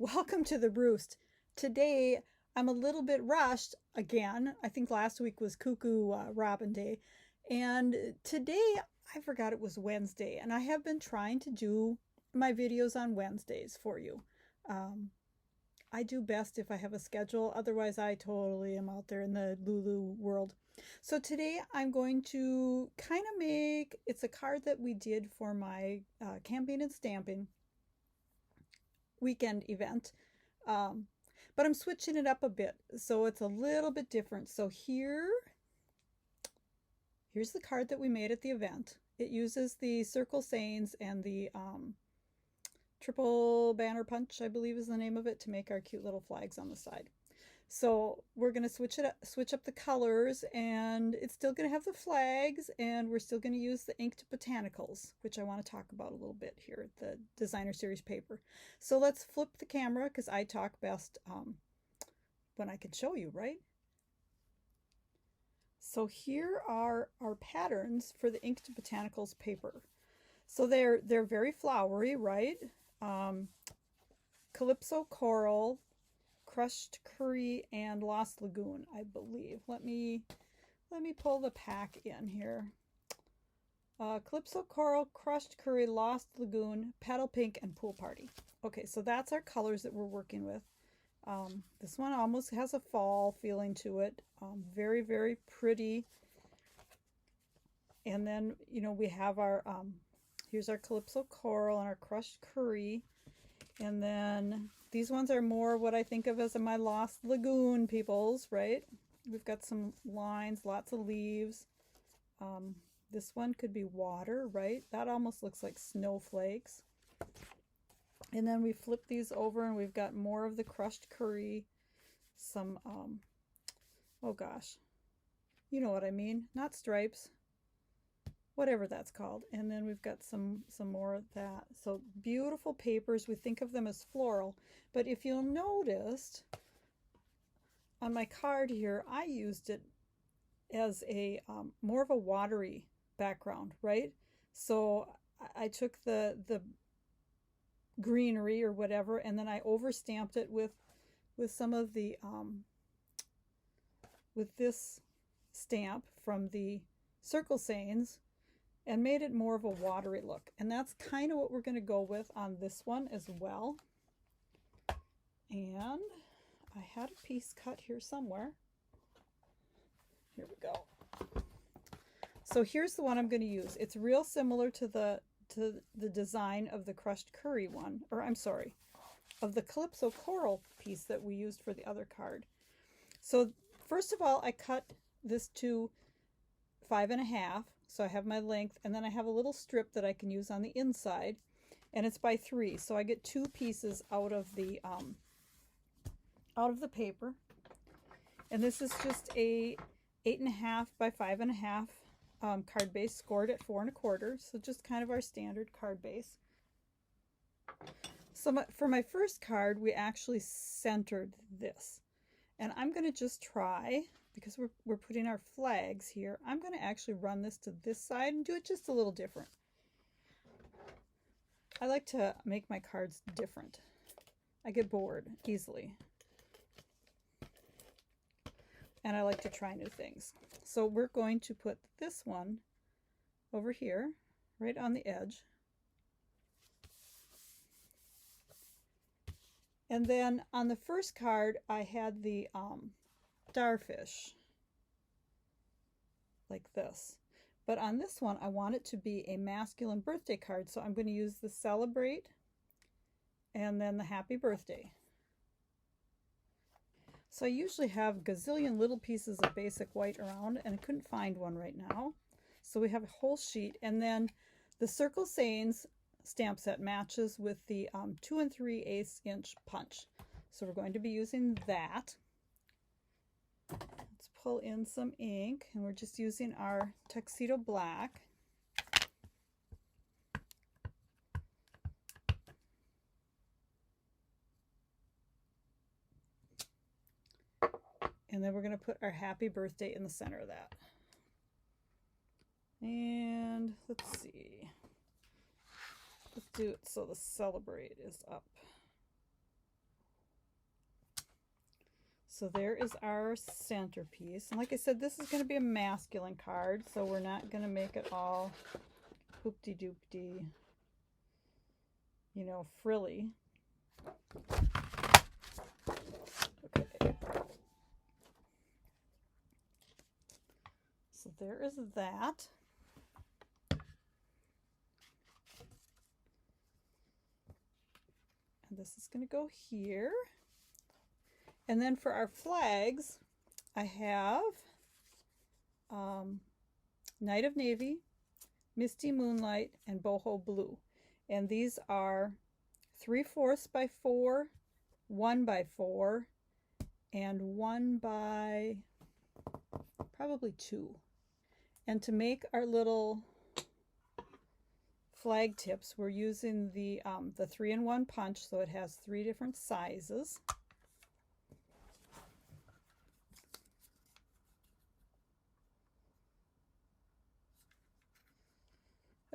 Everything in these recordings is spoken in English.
Welcome to the roost. Today I'm a little bit rushed again. I think last week was Cuckoo Robin Day, and today I forgot it was Wednesday, and I have been trying to do my videos on Wednesdays for you. Um, I do best if I have a schedule, otherwise, I totally am out there in the Lulu world. So today I'm going to kind of make it's a card that we did for my camping and stamping weekend event. Um, but I'm switching it up a bit, so it's a little bit different. So here's the card that we made at the event. It uses the circle sayings and the triple banner punch, I believe is the name of it, to make our cute little flags on the side. So we're going to switch up the colors, and it's still going to have the flags, and we're still going to use the inked botanicals, which I want to talk about a little bit here, the designer series paper. So let's flip the camera because I talk best when I can show you, right? So here are our patterns for the inked botanicals paper. So they're very flowery, right? Calypso coral, crushed curry, and lost lagoon, I believe. Let me pull the pack in here. Calypso coral, crushed curry, lost lagoon, petal pink, and pool party. Okay, so that's our colors that we're working with. This one almost has a fall feeling to it. Very, very pretty. And then, we have our, here's our Calypso coral and our crushed curry. And then these ones are more what I think of as my lost lagoon peoples, right? We've got some lines, lots of leaves. This one could be water, right? That almost looks like snowflakes. And then we flip these over and we've got more of the crushed curry. Some, oh gosh, you know what I mean, not stripes, whatever that's called. And then we've got some more of that. So beautiful papers. We think of them as floral, but if you'll notice on my card here, I used it as a more of a watery background, right? So I took the greenery or whatever, and then I overstamped it with some of the with this stamp from the circle sayings, and made it more of a watery look. And that's kind of what we're going to go with on this one as well. And I had a piece cut here somewhere. Here we go. So here's the one I'm going to use. It's real similar to the design of the crushed curry one, or I'm sorry, of the Calypso coral piece that we used for the other card. So first of all, I cut this to 5.5, so I have my length, and then I have a little strip that I can use on the inside, and it's by 3, so I get 2 pieces out of the paper. And this is just a 8.5 by 5.5 card base, scored at 4.25, so just kind of our standard card base. So for my first card, we actually centered this, and I'm going to just try, because we're putting our flags here, I'm going to actually run this to this side and do it just a little different. I like to make my cards different. I get bored easily, and I like to try new things. So we're going to put this one over here, right on the edge. And then on the first card, I had the starfish, like this. But on this one, I want it to be a masculine birthday card, so I'm going to use the celebrate and then the happy birthday. So I usually have a gazillion little pieces of basic white around, and I couldn't find one right now. So we have a whole sheet, and then the circle sayings stamp set matches with the 2 3/8 inch punch. So we're going to be using that. Let's pull in some ink, and we're just using our tuxedo black. And then we're going to put our happy birthday in the center of that. And let's see. Let's do it so the celebrate is up. So there is our centerpiece. And like I said, this is going to be a masculine card, so we're not going to make it all hoopty-doopty, you know, frilly. Okay. So there is that. And this is going to go here. And then for our flags, I have Night of Navy, Misty Moonlight, and Boho Blue. And these are 3/4 by 4, 1 by 4, and 1 by probably 2. And to make our little flag tips, we're using the 3-in-1 punch, so it has 3 different sizes.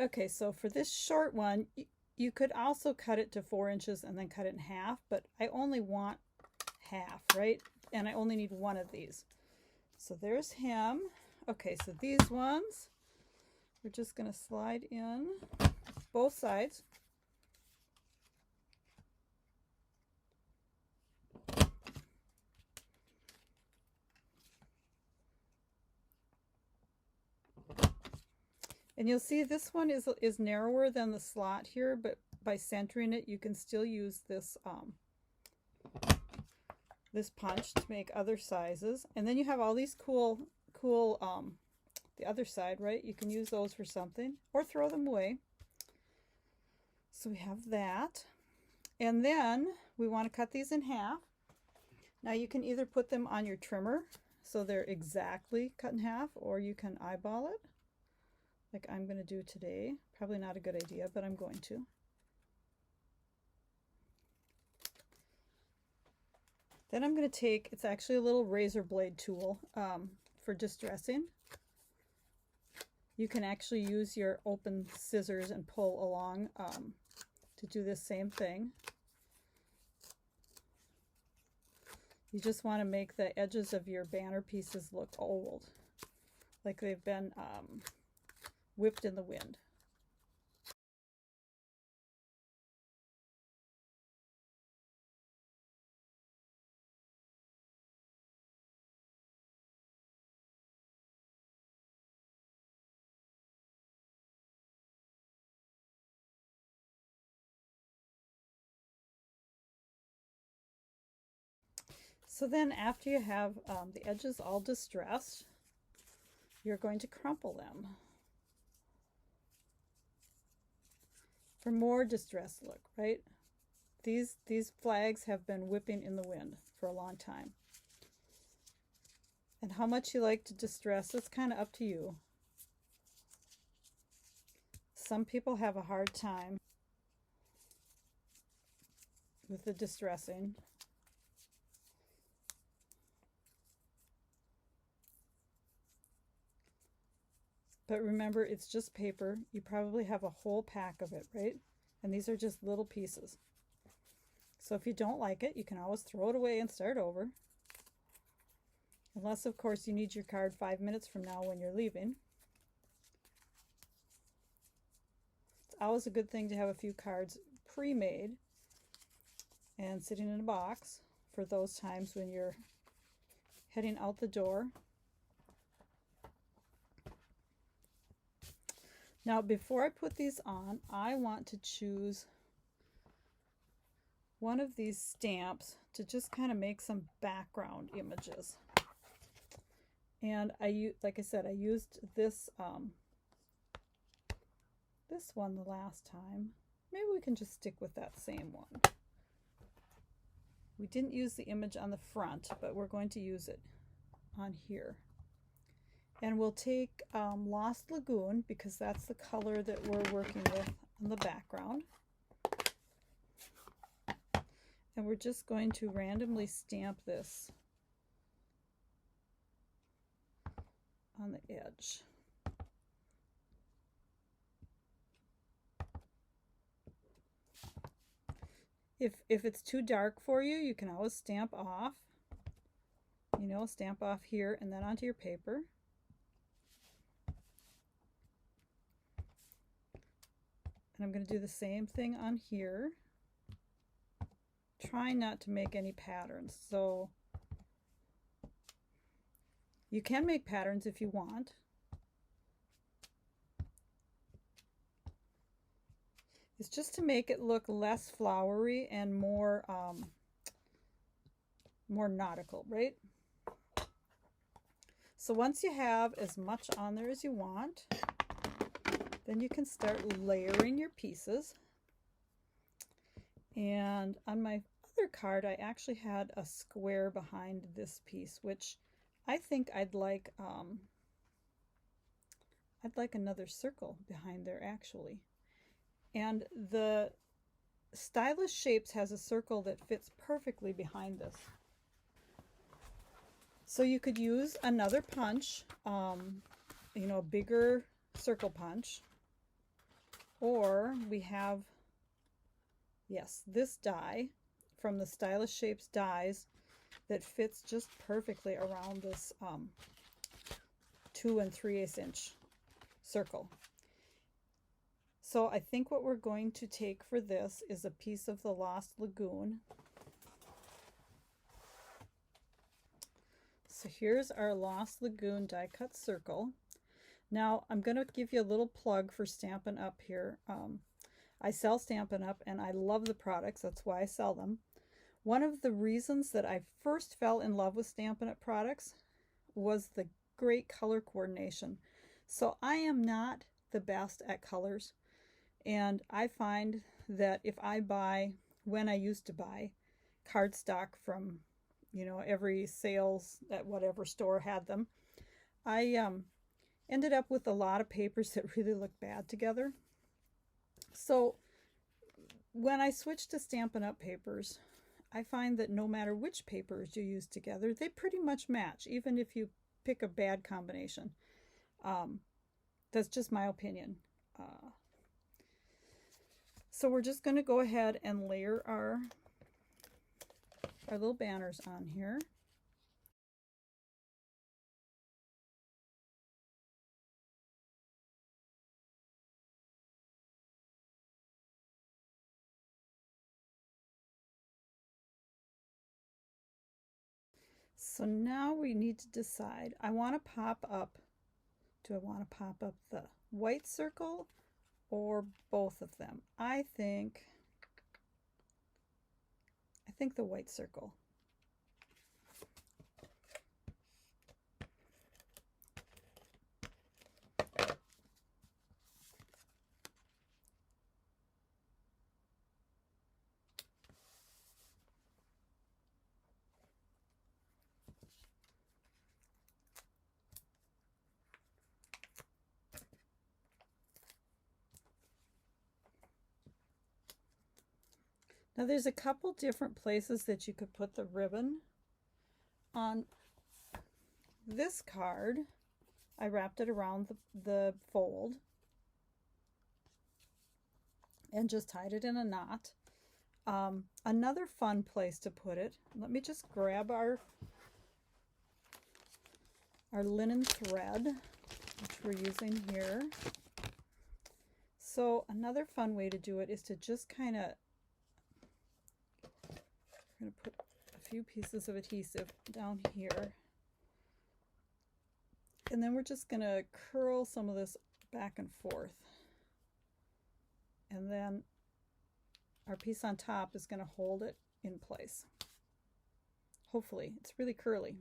Okay, so for this short one, you could also cut it to 4 inches and then cut it in half, but I only want half, right? And I only need one of these. So there's him. Okay, so these ones, we're just going to slide in both sides. And you'll see this one is narrower than the slot here, but by centering it, you can still use this this punch to make other sizes. And then you have all these cool the other side, right? You can use those for something or throw them away. So we have that. And then we want to cut these in half. Now you can either put them on your trimmer so they're exactly cut in half, or you can eyeball it like I'm going to do today. Probably not a good idea, but I'm going to. Then I'm going to take, it's actually a little razor blade tool for distressing. You can actually use your open scissors and pull along to do this same thing. You just want to make the edges of your banner pieces look old, like they've been whipped in the wind. So then after you have the edges all distressed, you're going to crumple them for more distressed look, right? These flags have been whipping in the wind for a long time. And how much you like to distress, it's kind of up to you. Some people have a hard time with the distressing. But remember, it's just paper. You probably have a whole pack of it, right? And these are just little pieces. So if you don't like it, you can always throw it away and start over. Unless, of course, you need your card 5 minutes from now when you're leaving. It's always a good thing to have a few cards pre-made and sitting in a box for those times when you're heading out the door. Now, before I put these on, I want to choose one of these stamps to just kind of make some background images. And like I said, I used this this one the last time. Maybe we can just stick with that same one. We didn't use the image on the front, but we're going to use it on here. And we'll take Lost Lagoon, because that's the color that we're working with in the background. And we're just going to randomly stamp this on the edge. If it's too dark for you, you can always stamp off. stamp off here and then onto your paper. And I'm going to do the same thing on here. Try not to make any patterns. So you can make patterns if you want. It's just to make it look less flowery and more nautical, right? So once you have as much on there as you want, then you can start layering your pieces. And on my other card, I actually had a square behind this piece, which I think I'd like another circle behind there actually. And the Stylish Shapes has a circle that fits perfectly behind this. So you could use another punch, a bigger circle punch, or we have, yes, this die from the Stylish Shapes dies that fits just perfectly around this 2 3/8 inch circle. So I think what we're going to take for this is a piece of the Lost Lagoon. So here's our Lost Lagoon die cut circle. Now I'm going to give you a little plug for Stampin' Up! Here. I sell Stampin' Up! And I love the products. That's why I sell them. One of the reasons that I first fell in love with Stampin' Up! Products was the great color coordination. So I am not the best at colors. And I find that if I buy, when I used to buy, cardstock from, every sales at whatever store had them, I ended up with a lot of papers that really look bad together. So when I switched to Stampin' Up! Papers, I find that no matter which papers you use together, they pretty much match, even if you pick a bad combination. That's just my opinion. So we're just going to go ahead and layer our little banners on here. So now we need to decide, do I want to pop up the white circle or both of them? I think the white circle. Now there's a couple different places that you could put the ribbon. On this card, I wrapped it around the fold and just tied it in a knot. Another fun place to put it, let me just grab our linen thread, which we're using here. So another fun way to do it is to just kind of, we're going to put a few pieces of adhesive down here. And then we're just going to curl some of this back and forth. And then our piece on top is going to hold it in place. Hopefully, it's really curly.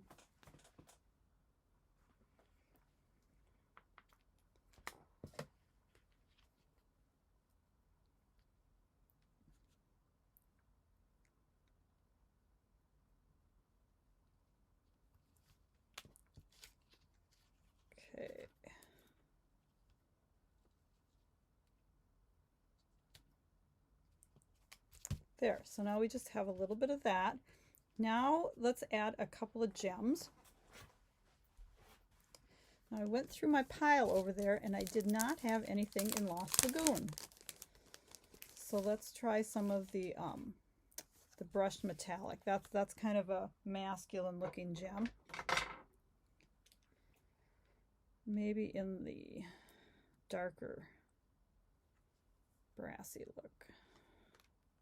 Okay. There, so now we just have a little bit of that. Now let's add a couple of gems. Now I went through my pile over there and I did not have anything in Lost Lagoon. So let's try some of the the brushed metallic. That's kind of a masculine looking gem. Maybe in the darker brassy look,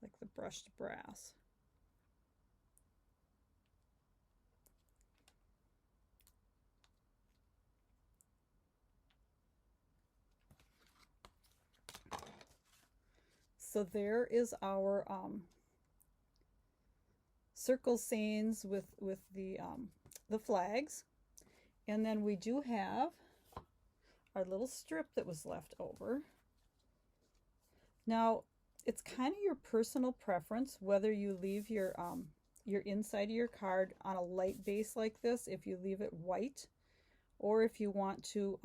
like the brushed brass. So there is our circle scenes with the flags, and then we do have our little strip that was left over. Now it's kind of your personal preference whether you leave your inside of your card on a light base like this, if you leave it white, or if you want to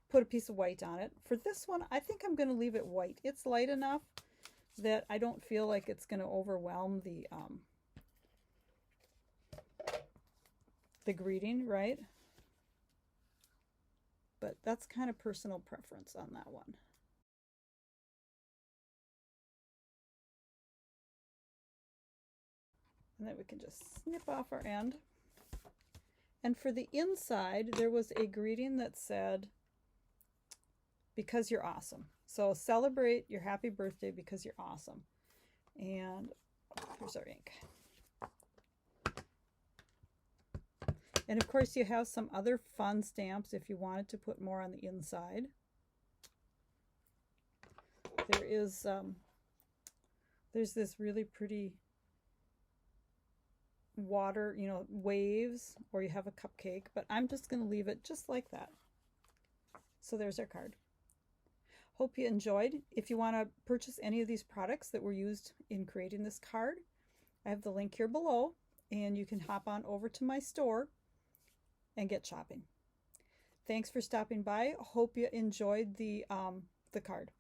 put a piece of white on it. For this one, I think I'm going to leave it white. It's light enough that I don't feel like it's going to overwhelm the greeting, right? But that's kind of personal preference on that one. And then we can just snip off our end. And for the inside, there was a greeting that said, because you're awesome. So celebrate your happy birthday because you're awesome. And here's our ink. And of course you have some other fun stamps if you wanted to put more on the inside. There is there's this really pretty water, you know, waves, or you have a cupcake, but I'm just going to leave it just like that. So there's our card. Hope you enjoyed. If you want to purchase any of these products that were used in creating this card, I have the link here below, and you can hop on over to my store and get shopping. Thanks for stopping by. Hope you enjoyed the card.